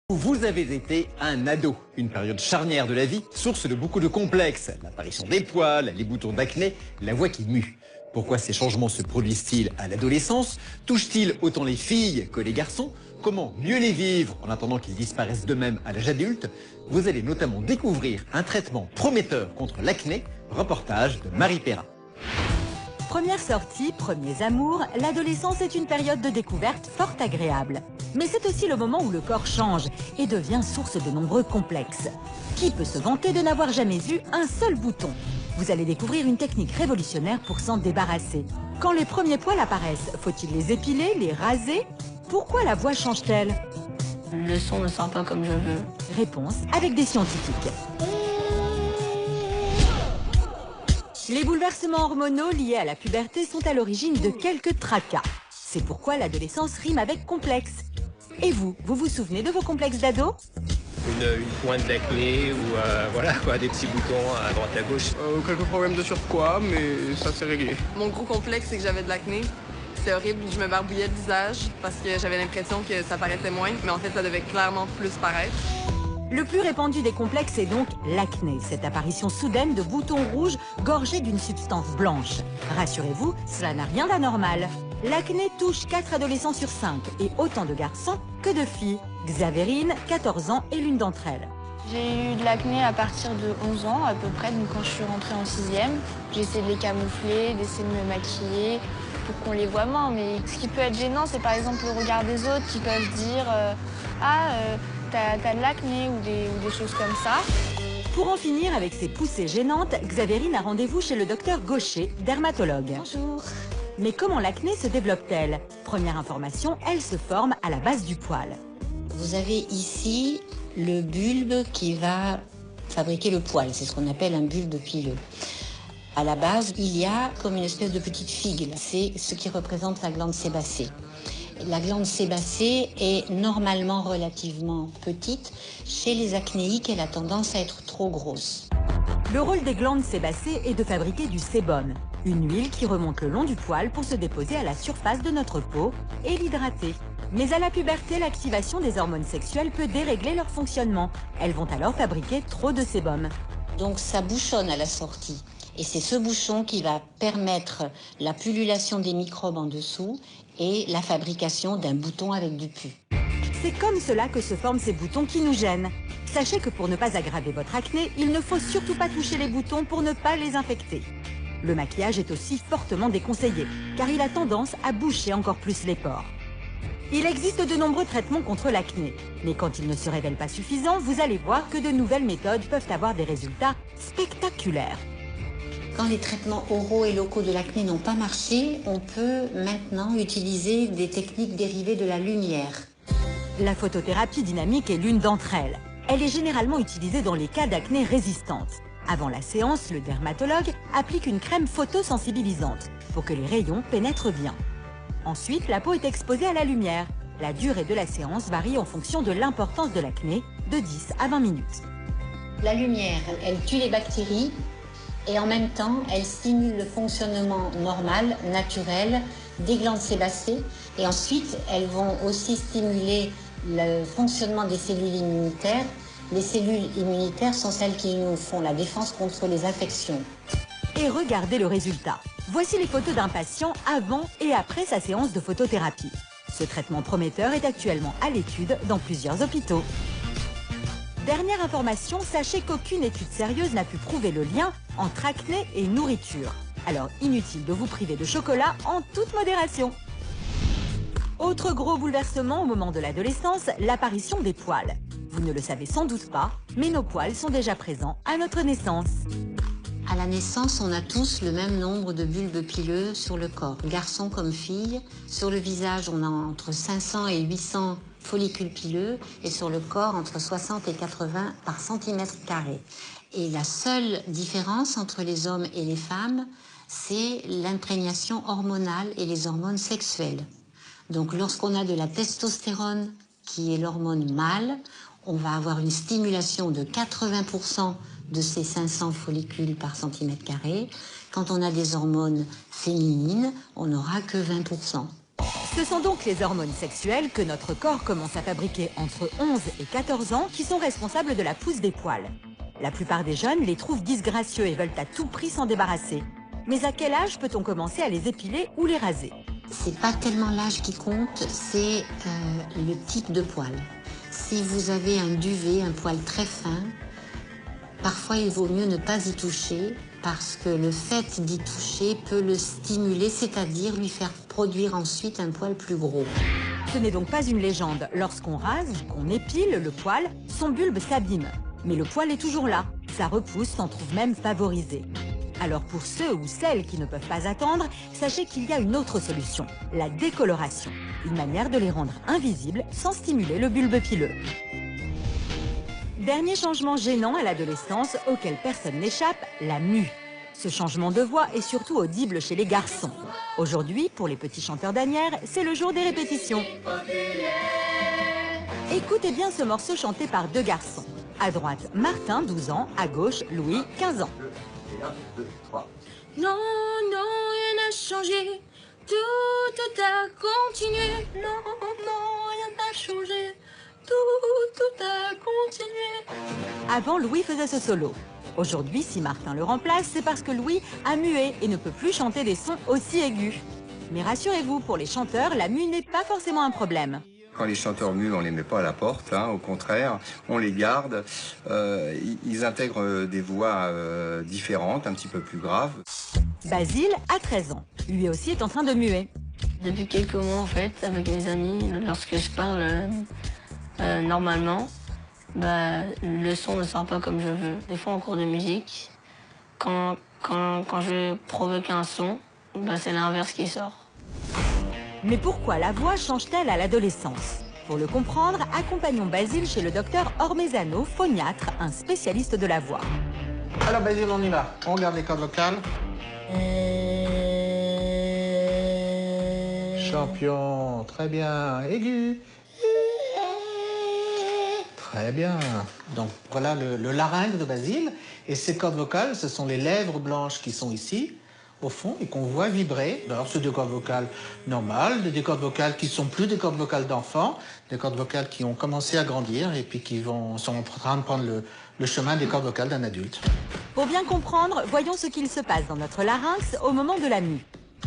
Vous avez été un ado, une période charnière de la vie, source de beaucoup de complexes, l'apparition des poils, les boutons d'acné, la voix qui mue. Pourquoi ces changements se produisent-ils à l'adolescence? Touchent-ils autant les filles que les garçons? Comment mieux les vivre en attendant qu'ils disparaissent d'eux-mêmes à l'âge adulte? Vous allez notamment découvrir un traitement prometteur contre l'acné, reportage de Marie Perrin. Première sortie, premiers amours, l'adolescence est une période de découverte fort agréable. Mais c'est aussi le moment où le corps change et devient source de nombreux complexes. Qui peut se vanter de n'avoir jamais eu un seul bouton? Vous allez découvrir une technique révolutionnaire pour s'en débarrasser. Quand les premiers poils apparaissent, faut-il les épiler, les raser? Pourquoi la voix change-t-elle? Le son ne sort pas comme je veux. Réponse avec des scientifiques. Les bouleversements hormonaux liés à la puberté sont à l'origine de quelques tracas. C'est pourquoi l'adolescence rime avec complexe. Et vous vous souvenez de vos complexes d'ado? Une pointe d'acné ou voilà quoi, des petits boutons à droite à gauche. Quelques problèmes de surpoids, mais ça s'est réglé. Mon gros complexe, c'est que j'avais de l'acné. C'était horrible, je me barbouillais le visage parce que j'avais l'impression que ça paraissait moins, mais en fait, ça devait clairement plus paraître. Le plus répandu des complexes est donc l'acné, cette apparition soudaine de boutons rouges gorgés d'une substance blanche. Rassurez-vous, cela n'a rien d'anormal. L'acné touche 4 adolescents sur 5 et autant de garçons que de filles. Xavérine, 14 ans, est l'une d'entre elles. J'ai eu de l'acné à partir de 11 ans à peu près, donc quand je suis rentrée en 6e. J'ai essayé de les camoufler, d'essayer de me maquiller pour qu'on les voit moins. Mais ce qui peut être gênant, c'est par exemple le regard des autres qui peuvent dire t'as de l'acné ou des choses comme ça. Pour en finir avec ces poussées gênantes, Xavérine a rendez-vous chez le docteur Gaucher, dermatologue. Bonjour. Mais comment l'acné se développe-t-elle? Première information, elle se forme à la base du poil. Vous avez ici le bulbe qui va fabriquer le poil. C'est ce qu'on appelle un bulbe pileux. À la base, il y a comme une espèce de petite figue. C'est ce qui représente la glande sébacée. La glande sébacée est normalement relativement petite. Chez les acnéiques, elle a tendance à être trop grosse. Le rôle des glandes sébacées est de fabriquer du sébum, une huile qui remonte le long du poil pour se déposer à la surface de notre peau et l'hydrater. Mais à la puberté, l'activation des hormones sexuelles peut dérégler leur fonctionnement. Elles vont alors fabriquer trop de sébum. Donc ça bouchonne à la sortie. Et c'est ce bouchon qui va permettre la pullulation des microbes en dessous et la fabrication d'un bouton avec du pus. C'est comme cela que se forment ces boutons qui nous gênent. Sachez que pour ne pas aggraver votre acné, il ne faut surtout pas toucher les boutons pour ne pas les infecter. Le maquillage est aussi fortement déconseillé, car il a tendance à boucher encore plus les pores. Il existe de nombreux traitements contre l'acné, mais quand ils ne se révèlent pas suffisants, vous allez voir que de nouvelles méthodes peuvent avoir des résultats spectaculaires. Quand les traitements oraux et locaux de l'acné n'ont pas marché, on peut maintenant utiliser des techniques dérivées de la lumière. La photothérapie dynamique est l'une d'entre elles. Elle est généralement utilisée dans les cas d'acné résistante. Avant la séance, le dermatologue applique une crème photosensibilisante pour que les rayons pénètrent bien. Ensuite, la peau est exposée à la lumière. La durée de la séance varie en fonction de l'importance de l'acné, de 10 à 20 minutes. La lumière, elle tue les bactéries et en même temps, elle stimule le fonctionnement normal, naturel des glandes sébacées. Et ensuite, elles vont aussi stimuler le fonctionnement des cellules immunitaires. Les cellules immunitaires sont celles qui nous font la défense contre les infections. Et regardez le résultat. Voici les photos d'un patient avant et après sa séance de photothérapie. Ce traitement prometteur est actuellement à l'étude dans plusieurs hôpitaux. Dernière information, sachez qu'aucune étude sérieuse n'a pu prouver le lien entre acné et nourriture. Alors inutile de vous priver de chocolat en toute modération. Autre gros bouleversement au moment de l'adolescence, l'apparition des poils. Vous ne le savez sans doute pas, mais nos poils sont déjà présents à notre naissance. À la naissance, on a tous le même nombre de bulbes pileux sur le corps, garçons comme filles. Sur le visage, on a entre 500 et 800 follicules pileux et sur le corps, entre 60 et 80 par centimètre carré. Et la seule différence entre les hommes et les femmes, c'est l'imprégnation hormonale et les hormones sexuelles. Donc lorsqu'on a de la testostérone, qui est l'hormone mâle, on va avoir une stimulation de 80% de ces 500 follicules par centimètre carré. Quand on a des hormones féminines, on n'aura que 20%. Ce sont donc les hormones sexuelles que notre corps commence à fabriquer entre 11 et 14 ans qui sont responsables de la pousse des poils. La plupart des jeunes les trouvent disgracieux et veulent à tout prix s'en débarrasser. Mais à quel âge peut-on commencer à les épiler ou les raser? C'est pas tellement l'âge qui compte, c'est le type de poil. Si vous avez un duvet, un poil très fin, parfois il vaut mieux ne pas y toucher parce que le fait d'y toucher peut le stimuler, c'est-à-dire lui faire produire ensuite un poil plus gros. Ce n'est donc pas une légende. Lorsqu'on rase ou qu'on épile le poil, son bulbe s'abîme. Mais le poil est toujours là. Sa repousse s'en trouve même favorisée. Alors pour ceux ou celles qui ne peuvent pas attendre, sachez qu'il y a une autre solution, la décoloration. Une manière de les rendre invisibles sans stimuler le bulbe pileux. Dernier changement gênant à l'adolescence auquel personne n'échappe, la mue. Ce changement de voix est surtout audible chez les garçons. Aujourd'hui, pour les petits chanteurs d'Asnières, c'est le jour des répétitions. Écoutez bien ce morceau chanté par deux garçons. À droite, Martin, 12 ans. À gauche, Louis, 15 ans. Non, non, rien n'a changé. Tout a continué. Non, non, rien n'a changé. Tout a continué. Avant, Louis faisait ce solo. Aujourd'hui, si Martin le remplace, c'est parce que Louis a mué et ne peut plus chanter des sons aussi aigus. Mais rassurez-vous, pour les chanteurs, la mue n'est pas forcément un problème. Quand les chanteurs muets, on les met pas à la porte, hein, au contraire, on les garde. Ils intègrent des voix différentes, un petit peu plus graves. Basile a 13 ans. Lui aussi est en train de muer. Depuis quelques mois, en fait, avec mes amis, lorsque je parle normalement, le son ne sort pas comme je veux. Des fois, en cours de musique, quand je provoque un son, c'est l'inverse qui sort. Mais pourquoi la voix change-t-elle à l'adolescence? Pour le comprendre, accompagnons Basile chez le docteur Ormezano, phoniatre, un spécialiste de la voix. Alors Basile, on y va. On regarde les cordes vocales. Champion, très bien. Aigu. Très bien. Donc voilà le larynx de Basile. Et ces cordes vocales, ce sont les lèvres blanches qui sont ici, au fond, et qu'on voit vibrer. Alors, c'est des cordes vocales normales, des cordes vocales qui ne sont plus des cordes vocales d'enfants, des cordes vocales qui ont commencé à grandir et puis qui sont en train de prendre le chemin des cordes vocales d'un adulte. Pour bien comprendre, voyons ce qu'il se passe dans notre larynx au moment de la mue.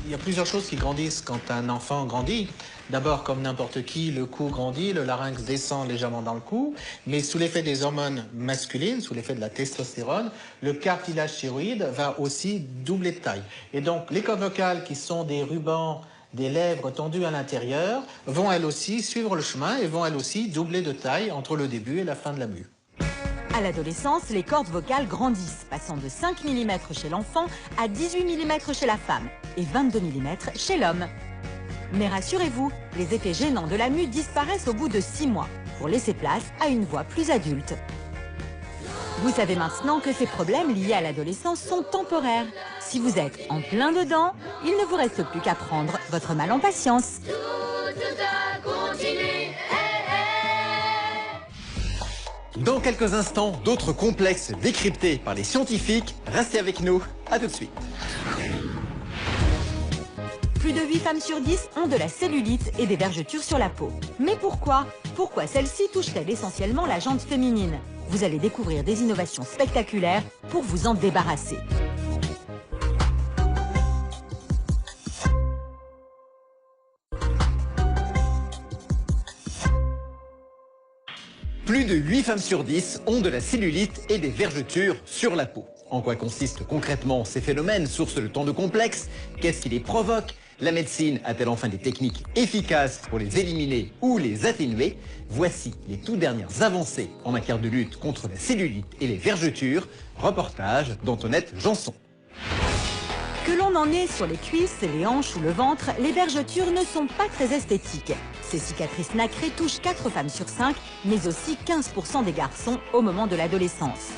Il y a plusieurs choses qui grandissent quand un enfant grandit. D'abord, comme n'importe qui, le cou grandit, le larynx descend légèrement dans le cou, mais sous l'effet des hormones masculines, sous l'effet de la testostérone, le cartilage thyroïde va aussi doubler de taille. Et donc, les cordes vocales qui sont des rubans, des lèvres tendues à l'intérieur, vont elles aussi suivre le chemin et vont elles aussi doubler de taille entre le début et la fin de la mue. À l'adolescence, les cordes vocales grandissent, passant de 5 mm chez l'enfant à 18 mm chez la femme et 22 mm chez l'homme. Mais rassurez-vous, les effets gênants de la mue disparaissent au bout de 6 mois, pour laisser place à une voix plus adulte. Vous savez maintenant que ces problèmes liés à l'adolescence sont temporaires. Si vous êtes en plein dedans, il ne vous reste plus qu'à prendre votre mal en patience. Tout a continué. Dans quelques instants, d'autres complexes décryptés par les scientifiques. Restez avec nous, à tout de suite. Plus de 8 femmes sur 10 ont de la cellulite et des vergetures sur la peau. Mais pourquoi? Pourquoi celle-ci touche-t-elle essentiellement la jante féminine? Vous allez découvrir des innovations spectaculaires pour vous en débarrasser. Plus de 8 femmes sur 10 ont de la cellulite et des vergetures sur la peau. En quoi consistent concrètement ces phénomènes, source de tant de complexes? Qu'est-ce qui les provoque? La médecine a-t-elle enfin des techniques efficaces pour les éliminer ou les atténuer? Voici les toutes dernières avancées en matière de lutte contre la cellulite et les vergetures. Reportage d'Antoinette Janson. Que l'on en ait sur les cuisses, les hanches ou le ventre, les vergetures ne sont pas très esthétiques. Ces cicatrices nacrées touchent 4 femmes sur 5, mais aussi 15% des garçons au moment de l'adolescence.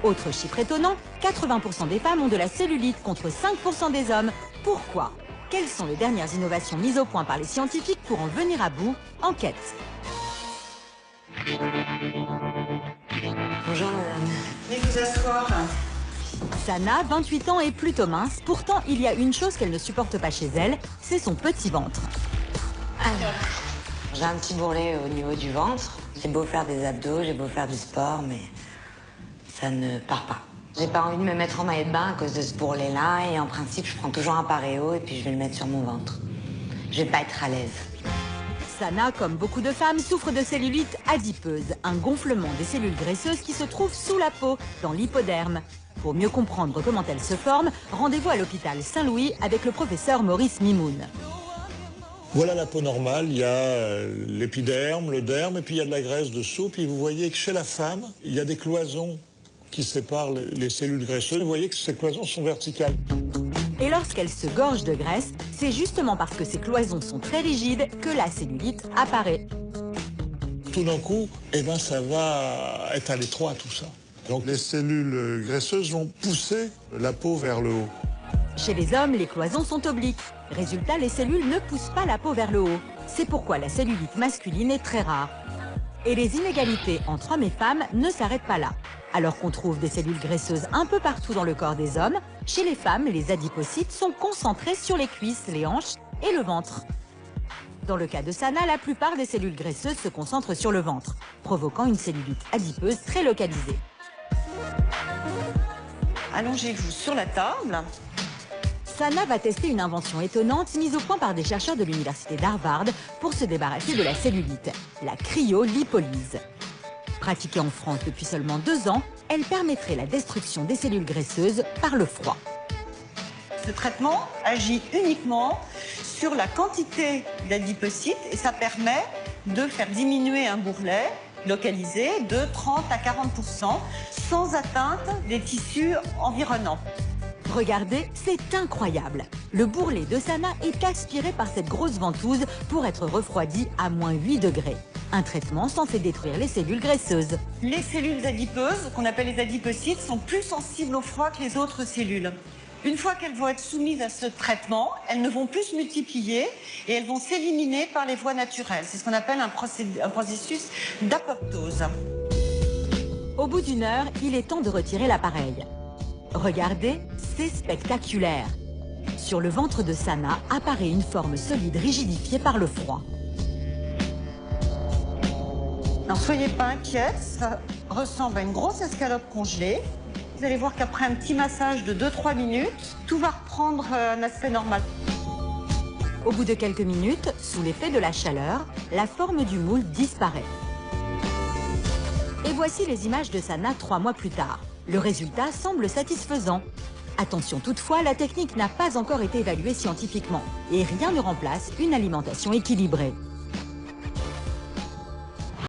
Autre chiffre étonnant, 80% des femmes ont de la cellulite contre 5% des hommes. Pourquoi? Quelles sont les dernières innovations mises au point par les scientifiques pour en venir à bout? Enquête. Bonjour madame. Veuillez vous asseoir. Sana, 28 ans, est plutôt mince. Pourtant, il y a une chose qu'elle ne supporte pas chez elle, c'est son petit ventre. J'ai un petit bourrelet au niveau du ventre. J'ai beau faire des abdos, j'ai beau faire du sport, mais ça ne part pas. J'ai pas envie de me mettre en maillot de bain à cause de ce bourrelet-là, et en principe, je prends toujours un paréo et puis je vais le mettre sur mon ventre. Je vais pas être à l'aise. Sana, comme beaucoup de femmes, souffre de cellulite adipeuse, un gonflement des cellules graisseuses qui se trouvent sous la peau, dans l'hypoderme. Pour mieux comprendre comment elle se forme, rendez-vous à l'hôpital Saint-Louis avec le professeur Maurice Mimoun. Voilà la peau normale, il y a l'épiderme, le derme, et puis il y a de la graisse dessous. Puis vous voyez que chez la femme, il y a des cloisons qui séparent les cellules graisseuses. Vous voyez que ces cloisons sont verticales. Et lorsqu'elle se gorge de graisse, c'est justement parce que ces cloisons sont très rigides que la cellulite apparaît. Tout d'un coup, ça va être à l'étroit tout ça. Donc les cellules graisseuses vont pousser la peau vers le haut. Chez les hommes, les cloisons sont obliques. Résultat, les cellules ne poussent pas la peau vers le haut. C'est pourquoi la cellulite masculine est très rare. Et les inégalités entre hommes et femmes ne s'arrêtent pas là. Alors qu'on trouve des cellules graisseuses un peu partout dans le corps des hommes, chez les femmes, les adipocytes sont concentrés sur les cuisses, les hanches et le ventre. Dans le cas de Sana, la plupart des cellules graisseuses se concentrent sur le ventre, provoquant une cellulite adipeuse très localisée. Allongez-vous sur la table. Sana va tester une invention étonnante mise au point par des chercheurs de l'université d'Harvard pour se débarrasser de la cellulite, la cryolipolyse. Pratiquée en France depuis seulement 2 ans, elle permettrait la destruction des cellules graisseuses par le froid. Ce traitement agit uniquement sur la quantité d'adipocytes et ça permet de faire diminuer un bourrelet localisé de 30 à 40% sans atteinte des tissus environnants. Regardez, c'est incroyable. Le bourrelet de Sana est aspiré par cette grosse ventouse pour être refroidi à -8 degrés. Un traitement censé détruire les cellules graisseuses. Les cellules adipeuses, qu'on appelle les adipocytes, sont plus sensibles au froid que les autres cellules. Une fois qu'elles vont être soumises à ce traitement, elles ne vont plus se multiplier et elles vont s'éliminer par les voies naturelles. C'est ce qu'on appelle un processus d'apoptose. Au bout d'1 heure, il est temps de retirer l'appareil. Regardez, c'est spectaculaire. Sur le ventre de Sana apparaît une forme solide rigidifiée par le froid. Alors soyez pas inquiète, ça ressemble à une grosse escalope congelée. Vous allez voir qu'après un petit massage de 2-3 minutes, tout va reprendre un aspect normal. Au bout de quelques minutes, sous l'effet de la chaleur, la forme du moule disparaît. Et voici les images de Sana 3 mois plus tard. Le résultat semble satisfaisant. Attention toutefois, la technique n'a pas encore été évaluée scientifiquement et rien ne remplace une alimentation équilibrée.